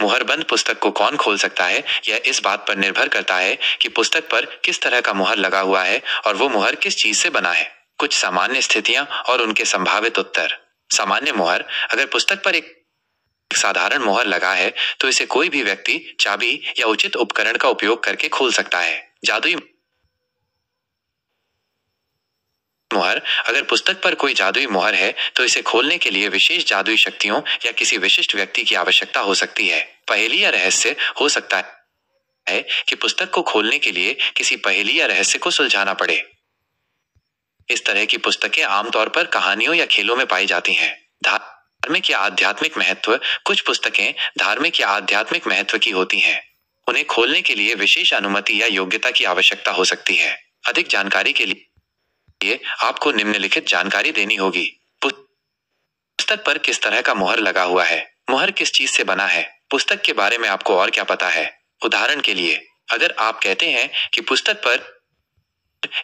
मुहरबंद पुस्तक को कौन खोल सकता है, यह इस बात पर निर्भर करता है कि पुस्तक पर किस तरह का मुहर लगा हुआ है और वो मुहर किस चीज से बना है। कुछ सामान्य स्थितियां और उनके संभावित उत्तर। सामान्य मुहर। अगर पुस्तक पर एक साधारण मुहर लगा है तो इसे कोई भी व्यक्ति चाबी या उचित उपकरण का उपयोग करके खोल सकता है। जादुई मुहर। अगर पुस्तक पर कोई जादुई मुहर है तो इसे खोलने के लिए विशेष जादुई शक्तियों या किसी विशिष्ट व्यक्ति की आवश्यकता हो सकती है। पहेली या रहस्य। हो सकता है कि पुस्तक को खोलने के लिए किसी पहेली या रहस्य को सुलझाना पड़े। इस तरह की पुस्तकें आमतौर पर कहानियों या खेलों में पाई जाती हैं। धार्मिक या आध्यात्मिक महत्व। कुछ पुस्तकें धार्मिक या आध्यात्मिक महत्व की होती हैं। उन्हें खोलने के लिए विशेष अनुमति या योग्यता की आवश्यकता हो सकती है। अधिक जानकारी के लिए आपको निम्नलिखित जानकारी देनी होगी। पुस्तक पर किस तरह का मुहर लगा हुआ है? मुहर किस चीज से बना है? पुस्तक के बारे में आपको और क्या पता है? उदाहरण के लिए, अगर आप कहते हैं कि पुस्तक पर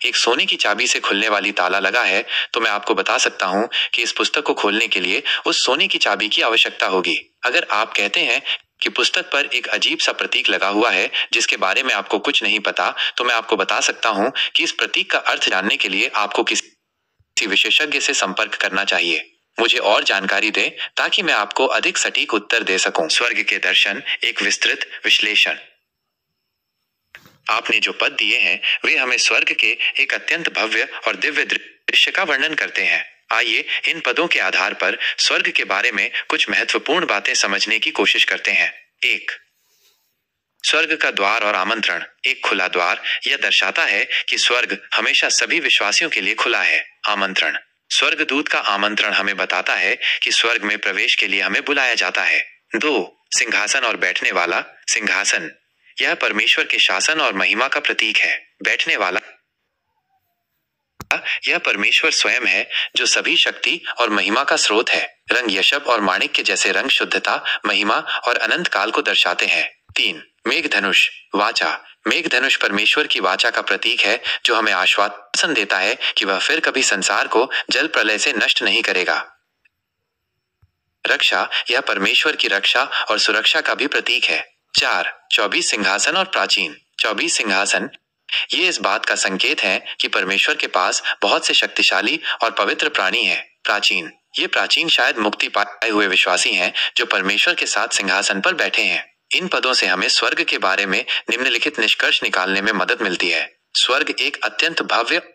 एक सोने की चाबी से खुलने वाली ताला लगा है, तो मैं आपको बता सकता हूं कि इस पुस्तक को खोलने के लिए उस सोने की चाबी की आवश्यकता होगी। अगर आप कहते हैं कि पुस्तक पर एक अजीब सा प्रतीक लगा हुआ है जिसके बारे में आपको कुछ नहीं पता, तो मैं आपको बता सकता हूं कि इस प्रतीक का अर्थ जानने के लिए आपको किसी विशेषज्ञ से संपर्क करना चाहिए। मुझे और जानकारी दें ताकि मैं आपको अधिक सटीक उत्तर दे सकूं। स्वर्ग के दर्शन, एक विस्तृत विश्लेषण। आपने जो पद दिए हैं वे हमें स्वर्ग के एक अत्यंत भव्य और दिव्य दृश्य का वर्णन करते हैं। आइए इन पदों के आधार पर स्वर्ग के बारे में कुछ महत्वपूर्ण बातें समझने की कोशिश करते हैं। 1. स्वर्ग का द्वार और आमंत्रण। एक खुला द्वार यह दर्शाता है कि स्वर्ग हमेशा सभी विश्वासियों के लिए खुला है। आमंत्रण। स्वर्गदूत का आमंत्रण हमें बताता है कि स्वर्ग में प्रवेश के लिए हमें बुलाया जाता है। 2. सिंहासन और बैठने वाला। सिंहासन यह परमेश्वर के शासन और महिमा का प्रतीक है। बैठने वाला यह परमेश्वर स्वयं है जो सभी शक्ति और महिमा का स्रोत है। रंग यशब और माणिक्य जैसे रंग शुद्धता, महिमा और अनंत काल को दर्शाते हैं। 3. मेघधनुष। वाचा। मेघधनुष परमेश्वर की वाचा का प्रतीक है जो हमें आश्वासन देता है कि वह फिर कभी संसार को जल प्रलय से नष्ट नहीं करेगा। रक्षा यह परमेश्वर की रक्षा और सुरक्षा का भी प्रतीक है। 4. 24 सिंहासन और प्राचीन। 24 सिंहासन ये इस बात का संकेत है कि परमेश्वर के पास बहुत से शक्तिशाली और पवित्र प्राणी हैं। प्राचीन ये प्राचीन शायद मुक्ति पाए हुए विश्वासी हैं जो परमेश्वर के साथ सिंहासन पर बैठे हैं। इन पदों से हमें स्वर्ग के बारे में निम्नलिखित निष्कर्ष निकालने में मदद मिलती है। स्वर्ग एक अत्यंत भव्य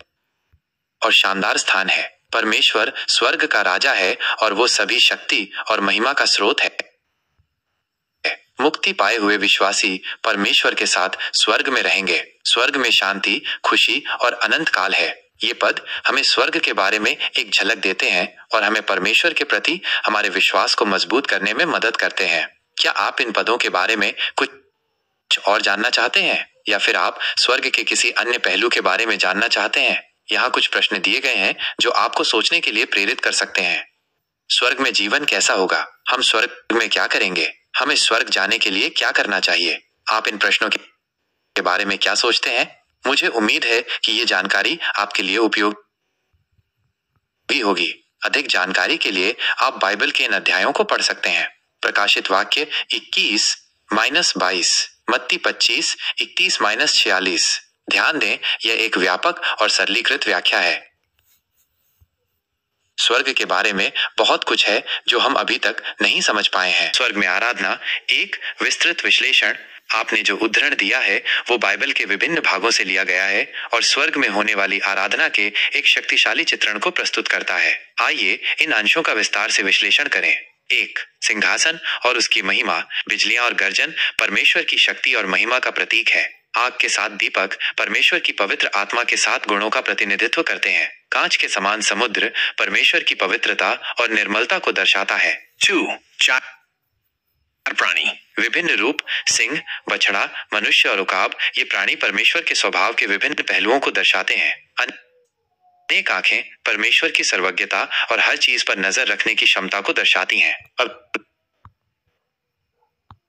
और शानदार स्थान है। परमेश्वर स्वर्ग का राजा है और वो सभी शक्ति और महिमा का स्रोत है। मुक्ति पाए हुए विश्वासी परमेश्वर के साथ स्वर्ग में रहेंगे। स्वर्ग में शांति, खुशी और अनंत काल है। ये पद हमें स्वर्ग के बारे में एक झलक देते हैं और हमें परमेश्वर के प्रति हमारे विश्वास को मजबूत करने में मदद करते हैं। क्या आप इन पदों के बारे में कुछ और जानना चाहते हैं या फिर आप स्वर्ग के किसी अन्य पहलू के बारे में जानना चाहते हैं? यहाँ कुछ प्रश्न दिए गए हैं जो आपको सोचने के लिए प्रेरित कर सकते हैं। स्वर्ग में जीवन कैसा होगा? हम स्वर्ग में क्या करेंगे? हमें स्वर्ग जाने के लिए क्या करना चाहिए? आप इन प्रश्नों के बारे में क्या सोचते हैं? मुझे उम्मीद है कि ये जानकारी आपके लिए उपयोगी होगी। अधिक जानकारी के लिए आप बाइबल के इन अध्यायों को पढ़ सकते हैं। प्रकाशित वाक्य 21-22, मत्ती 25, 31-46। ध्यान दें, यह एक व्यापक और सरलीकृत व्याख्या है। स्वर्ग के बारे में बहुत कुछ है जो हम अभी तक नहीं समझ पाए हैं। स्वर्ग में आराधना, एक विस्तृत विश्लेषण। आपने जो उद्धरण दिया है वो बाइबल के विभिन्न भागों से लिया गया है और स्वर्ग में होने वाली आराधना के एक शक्तिशाली चित्रण को प्रस्तुत करता है। आइए इन अंशों का विस्तार से विश्लेषण करें। 1. सिंहासन और उसकी महिमा। बिजलियां और गर्जन परमेश्वर की शक्ति और महिमा का प्रतीक है। आग के साथ दीपक परमेश्वर की पवित्र आत्मा के 7 गुणों का प्रतिनिधित्व करते हैं। कांच के समान समुद्र परमेश्वर की पवित्रता और निर्मलता को दर्शाता है। 2. 4 प्राणी। विभिन्न रूप, सिंह, बछड़ा, मनुष्य और उकाब। ये प्राणी परमेश्वर के स्वभाव के विभिन्न पहलुओं को दर्शाते हैं। अनेक आंखें परमेश्वर की सर्वज्ञता और हर चीज पर नजर रखने की क्षमता को दर्शाती हैं। और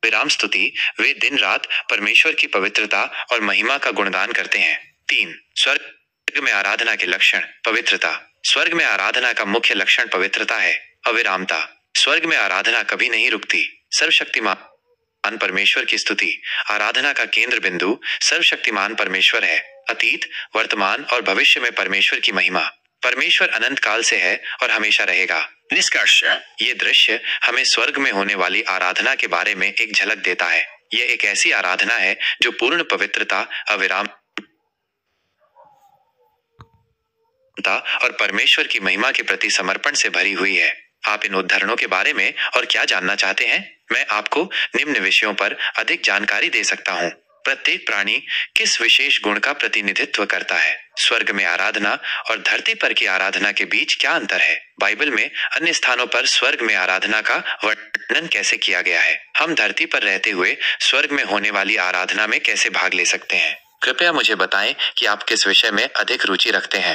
विराम स्तुति, वे दिन रात परमेश्वर की पवित्रता और महिमा का गुणगान करते हैं। 3. स्वर्ग में आराधना के लक्षण। पवित्रता। स्वर्ग में आराधना का मुख्य लक्षण पवित्रता है। अविरामता। स्वर्ग में आराधना कभी नहीं रुकती। सर्वशक्तिमान परमेश्वर की स्तुति, आराधना का केंद्र बिंदु सर्वशक्तिमान परमेश्वर है। अतीत, वर्तमान और भविष्य में परमेश्वर की महिमा। परमेश्वर अनंत काल से है और हमेशा रहेगा। निष्कर्ष, ये दृश्य हमें स्वर्ग में होने वाली आराधना के बारे में एक झलक देता है। यह एक ऐसी आराधना है जो पूर्ण पवित्रता, अविरामता और परमेश्वर की महिमा के प्रति समर्पण से भरी हुई है। आप इन उद्धरणों के बारे में और क्या जानना चाहते हैं? मैं आपको निम्न विषयों पर अधिक जानकारी दे सकता हूँ। प्रत्येक प्राणी किस विशेष गुण का प्रतिनिधित्व करता है? स्वर्ग में आराधना और धरती पर की आराधना के बीच क्या अंतर है? बाइबल में अन्य स्थानों पर स्वर्ग में आराधना का वर्णन कैसे किया गया है? हम धरती पर रहते हुए स्वर्ग में होने वाली आराधना में कैसे भाग ले सकते हैं? कृपया मुझे बताएं कि आप किस विषय में अधिक रुचि रखते हैं।